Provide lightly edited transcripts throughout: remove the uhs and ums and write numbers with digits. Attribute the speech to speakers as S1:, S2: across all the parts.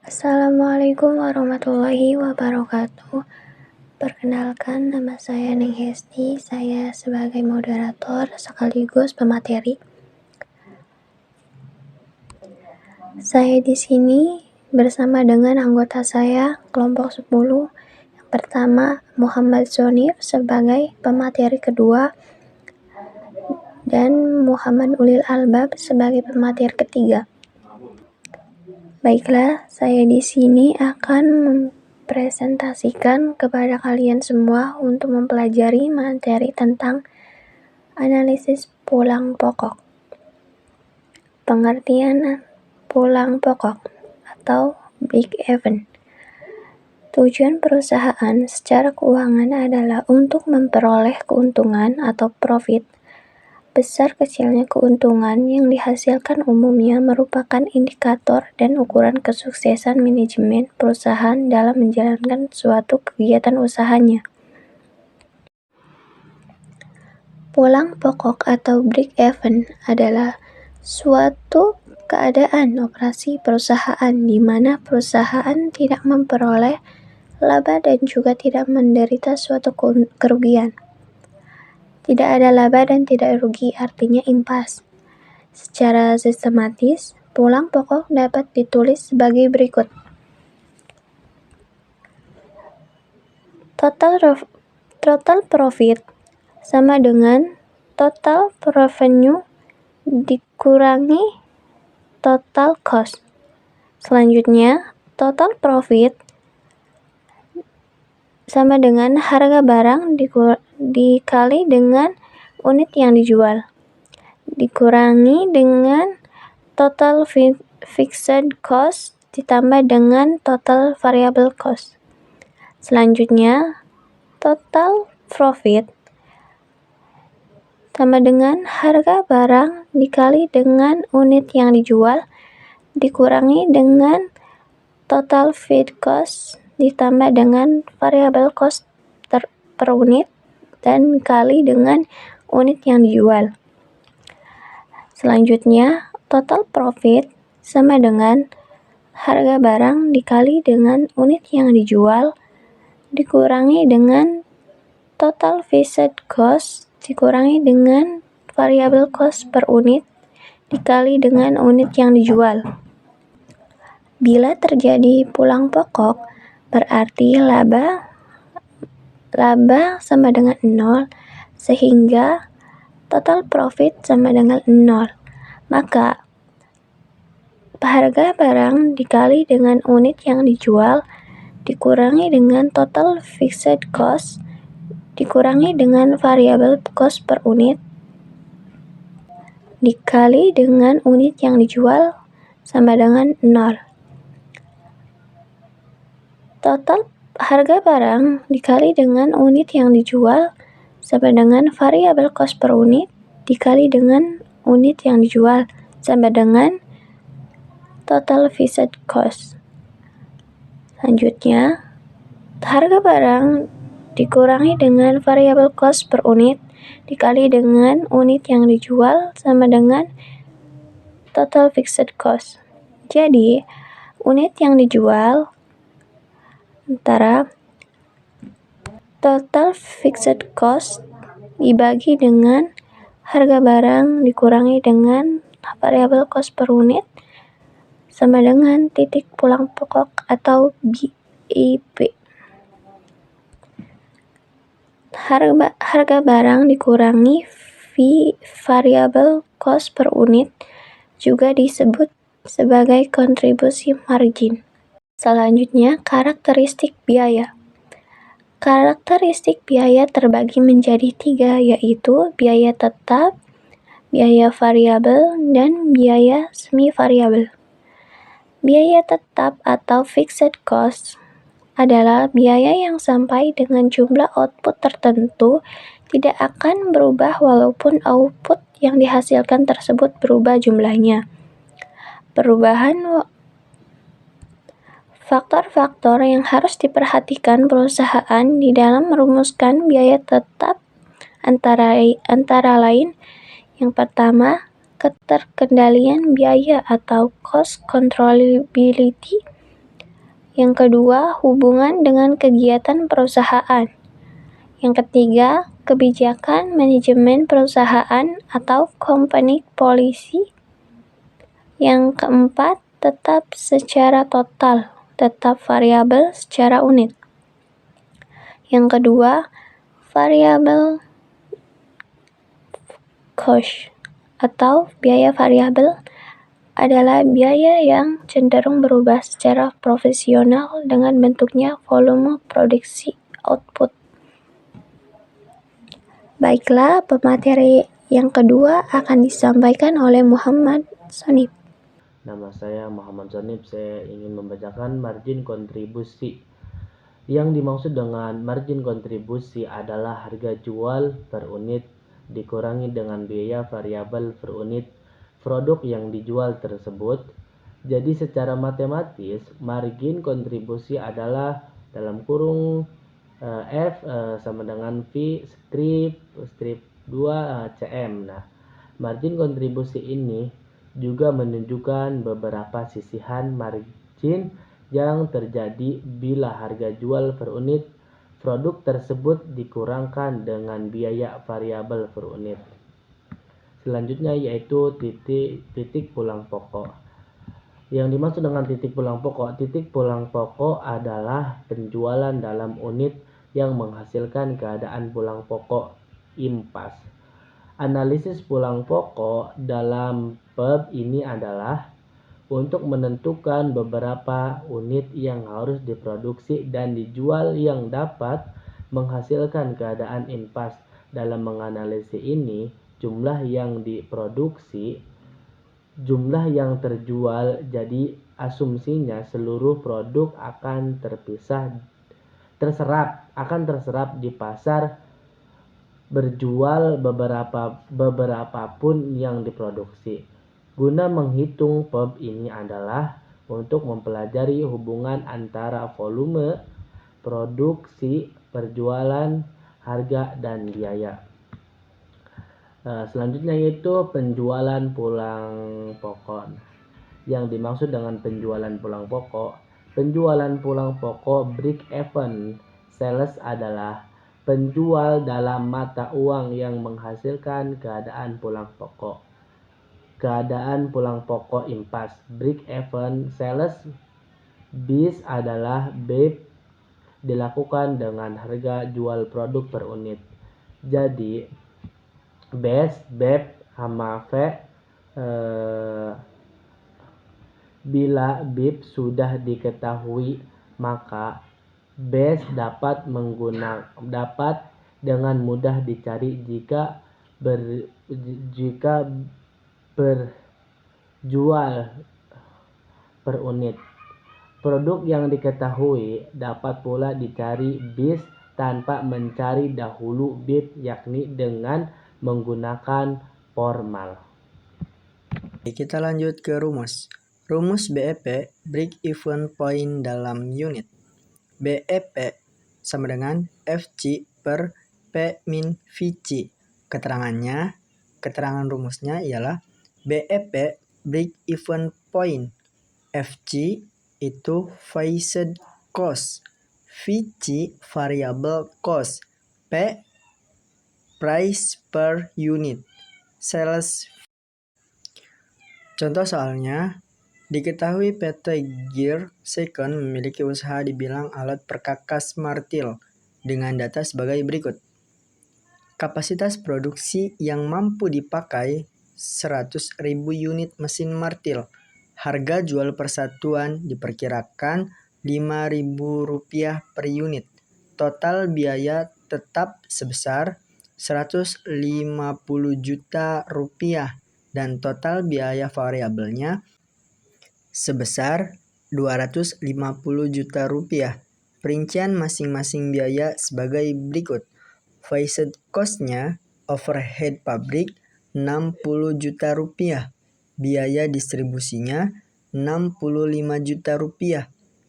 S1: Assalamualaikum warahmatullahi wabarakatuh. Perkenalkan, nama saya Neng Hesti. Saya sebagai moderator sekaligus pemateri. Saya di sini bersama dengan anggota saya kelompok 10. Yang pertama, Muhammad Zonif sebagai pemateri kedua dan Muhammad Ulil Albab sebagai pemateri ketiga. Baiklah, saya di sini akan mempresentasikan kepada kalian semua untuk mempelajari materi tentang analisis pulang pokok. Pengertian pulang pokok atau break even. Tujuan perusahaan secara keuangan adalah untuk memperoleh keuntungan atau profit. Besar kecilnya keuntungan yang dihasilkan umumnya merupakan indikator dan ukuran kesuksesan manajemen perusahaan dalam menjalankan suatu kegiatan usahanya. Pulang pokok atau break even adalah suatu keadaan operasi perusahaan di mana perusahaan tidak memperoleh laba dan juga tidak menderita suatu kerugian. Tidak ada laba dan tidak rugi, artinya impas. Secara sistematis, pulang pokok dapat ditulis sebagai berikut. Total profit sama dengan total revenue dikurangi total cost. Selanjutnya, total profit sama dengan harga barang dikali dengan unit yang dijual, dikurangi dengan total fixed cost ditambah dengan total variable cost. Selanjutnya, total profit sama dengan harga barang dikali dengan unit yang dijual, dikurangi dengan total fixed cost ditambah dengan variable cost per unit dan kali dengan unit yang dijual. Selanjutnya, total profit sama dengan harga barang dikali dengan unit yang dijual, dikurangi dengan total fixed cost dikurangi dengan variable cost per unit dikali dengan unit yang dijual. Bila terjadi pulang pokok, berarti laba sama dengan 0, sehingga total profit sama dengan 0. Maka, harga barang dikali dengan unit yang dijual, dikurangi dengan total fixed cost, dikurangi dengan variable cost per unit, dikali dengan unit yang dijual, sama dengan 0. Total harga barang dikali dengan unit yang dijual sama dengan variable cost per unit dikali dengan unit yang dijual sama dengan total fixed cost. Selanjutnya, harga barang dikurangi dengan variable cost per unit dikali dengan unit yang dijual sama dengan total fixed cost. Jadi, unit yang dijual antara total fixed cost dibagi dengan harga barang dikurangi dengan variable cost per unit sama dengan titik pulang pokok atau BIP. Harga barang dikurangi variable cost per unit juga disebut sebagai kontribusi margin. Selanjutnya, karakteristik biaya. Karakteristik biaya terbagi menjadi 3, yaitu biaya tetap, biaya variabel, dan biaya semi variabel. Biaya tetap atau fixed cost adalah biaya yang sampai dengan jumlah output tertentu tidak akan berubah walaupun output yang dihasilkan tersebut berubah jumlahnya. Faktor-faktor yang harus diperhatikan perusahaan di dalam merumuskan biaya tetap antara lain, yang pertama, keterkendalian biaya atau cost controllability. Yang kedua, hubungan dengan kegiatan perusahaan. Yang ketiga, kebijakan manajemen perusahaan atau company policy. Yang keempat, tetap secara total, tetap variabel secara unit. Yang kedua, variable cost atau biaya variabel adalah biaya yang cenderung berubah secara profesional dengan bentuknya volume produksi output. Baiklah, pemateri yang kedua akan disampaikan oleh Muhammad Sonib.
S2: Nama saya Muhammad Sonib, saya ingin membacakan margin kontribusi. Yang dimaksud dengan margin kontribusi adalah harga jual per unit dikurangi dengan biaya variabel per unit produk yang dijual tersebut. Jadi secara matematis, margin kontribusi adalah dalam kurung F sama dengan V strip 2 CM. Nah, margin kontribusi ini juga menunjukkan beberapa sisihan margin yang terjadi bila harga jual per unit produk tersebut dikurangkan dengan biaya variabel per unit. Selanjutnya yaitu titik pulang pokok. Yang dimaksud dengan titik pulang pokok adalah penjualan dalam unit yang menghasilkan keadaan pulang pokok impas. Analisis pulang pokok dalam bab ini adalah untuk menentukan beberapa unit yang harus diproduksi dan dijual yang dapat menghasilkan keadaan impas. Dalam menganalisis ini, jumlah yang diproduksi, jumlah yang terjual, jadi asumsinya seluruh produk akan terserap di pasar berjual beberapa pun yang diproduksi. Guna menghitung PEB ini adalah untuk mempelajari hubungan antara volume, produksi, perjualan, harga, dan biaya. Selanjutnya yaitu penjualan pulang pokok. Yang dimaksud dengan penjualan pulang pokok break even sales adalah penjual dalam mata uang yang menghasilkan keadaan pulang pokok. Keadaan pulang pokok impas. Break even sales bis adalah BEP dilakukan dengan harga jual produk per unit. Jadi BEP sama V bila BIP sudah diketahui, maka base dapat dengan mudah dicari jika berjual per unit. Produk yang diketahui dapat pula dicari bis tanpa mencari dahulu BIP, yakni dengan menggunakan formal.
S3: Kita lanjut ke rumus. Rumus BEP, break even point dalam unit. BEP sama dengan FC per P min VC. Keterangan rumusnya ialah BEP break even point. FC itu fixed cost, VC variable cost, P price per unit, sales. Contoh soalnya, diketahui PT Gear Second memiliki usaha di bidang alat perkakas martil dengan data sebagai berikut. Kapasitas produksi yang mampu dipakai 100.000 unit mesin martil. Harga jual persatuan diperkirakan Rp5.000 per unit. Total biaya tetap sebesar Rp150 juta dan total biaya variabelnya sebesar Rp250 juta. Perincian masing-masing biaya sebagai berikut. Fixed cost-nya overhead pabrik Rp60 juta. Biaya distribusinya Rp65 juta.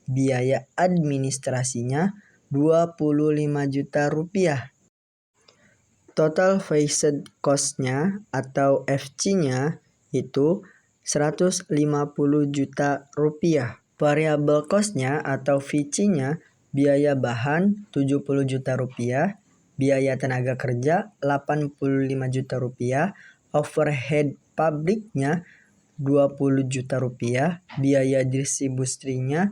S3: Biaya administrasinya Rp25 juta. Total fixed cost-nya atau FC-nya itu Rp150 juta. Variable cost-nya atau VC-nya biaya bahan 70 juta rupiah, biaya tenaga kerja 85 juta rupiah, overhead pabriknya 20 juta rupiah, biaya distribusinya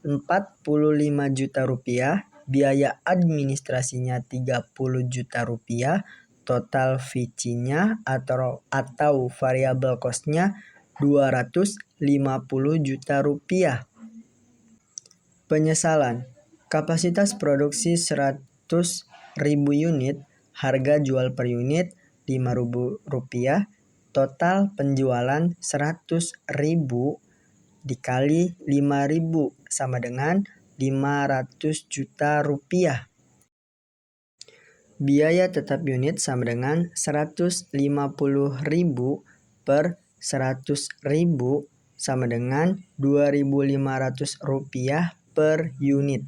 S3: 45 juta rupiah, biaya administrasinya 30 juta rupiah, total VC-nya atau variable cost-nya 250 juta rupiah. Penyesalan. Kapasitas produksi 100.000 unit, harga jual per unit Rp5.000, total penjualan 100.000 dikali 5.000 sama dengan 500 juta rupiah. Biaya tetap unit sama dengan 150.000 per 100.000 sama dengan Rp2.500 per unit.